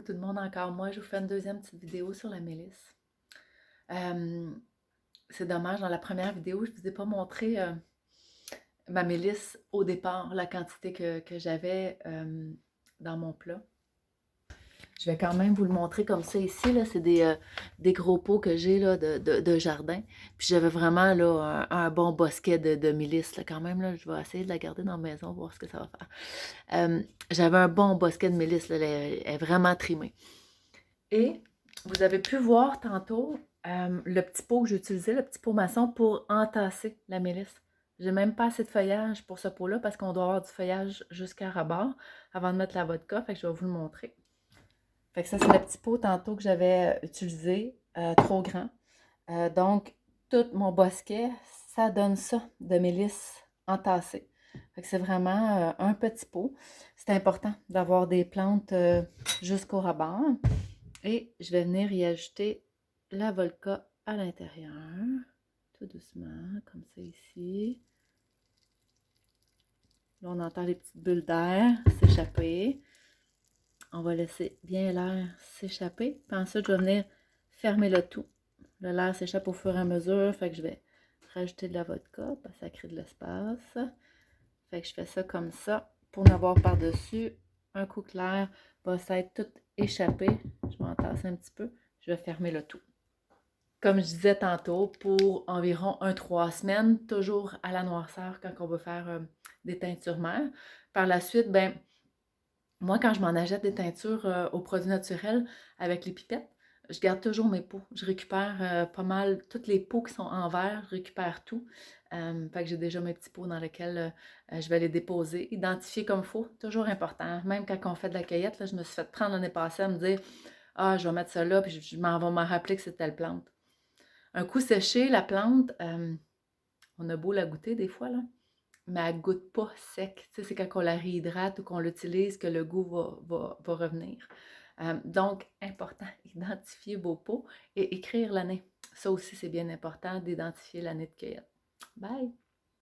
tout le monde, encore moi, je vous fais une deuxième petite vidéo sur la mélisse. C'est dommage, dans la première vidéo, je ne vous ai pas montré ma mélisse au départ, la quantité que j'avais dans mon plat. Je vais quand même vous le montrer comme ça ici, là, c'est des gros pots que j'ai là, de jardin. Puis j'avais vraiment là, un bon bosquet de mélisse là, quand même. Là, je vais essayer de la garder dans la maison, voir ce que ça va faire. J'avais un bon bosquet de mélisse, là, elle est vraiment trimée. Et vous avez pu voir tantôt le petit pot que j'utilisais, le petit pot maçon pour entasser la mélisse. J'ai même pas assez de feuillage pour ce pot-là parce qu'on doit avoir du feuillage jusqu'à ras-bord avant de mettre la vodka, fait que je vais vous le montrer. Fait que ça, c'est le petit pot tantôt que j'avais utilisé, trop grand. Donc, tout mon bosquet, ça donne ça, de mélisse entassée. Fait que c'est vraiment un petit pot. C'est important d'avoir des plantes jusqu'au ras-bord. Et je vais venir y ajouter la vodka à l'intérieur, tout doucement, comme ça ici. Là, on entend les petites bulles d'air s'échapper. On va laisser bien l'air s'échapper. Puis ensuite, je vais venir fermer le tout. L'air s'échappe au fur et à mesure, fait que je vais rajouter de la vodka, parce que ça crée de l'espace. Fait que je fais ça comme ça, pour n'avoir par-dessus. Un coup que l'air va s'être tout échappé. Je vais entasser un petit peu. Je vais fermer le tout. Comme je disais tantôt, pour environ 3 semaines, toujours à la noirceur quand on veut faire des teintures mères. Par la suite, ben moi, quand je m'en achète des teintures aux produits naturels avec les pipettes, je garde toujours mes pots. Je récupère pas mal, toutes les pots qui sont en verre, je récupère tout. Fait que j'ai déjà mes petits pots dans lesquels je vais les déposer. Identifier comme il faut, toujours important. Même quand on fait de la cueillette, là, je me suis fait prendre l'année passée à me dire « Ah, je vais mettre ça là, puis je m'en vais m'en rappeler que c'est telle plante. » Un coup séché, la plante, on a beau la goûter des fois, là, mais elle ne goûte pas sec. Tu sais, c'est quand on la réhydrate ou qu'on l'utilise que le goût va revenir. Donc, important, identifier vos pots et écrire l'année. Ça aussi, c'est bien important d'identifier l'année de cueillette. Bye!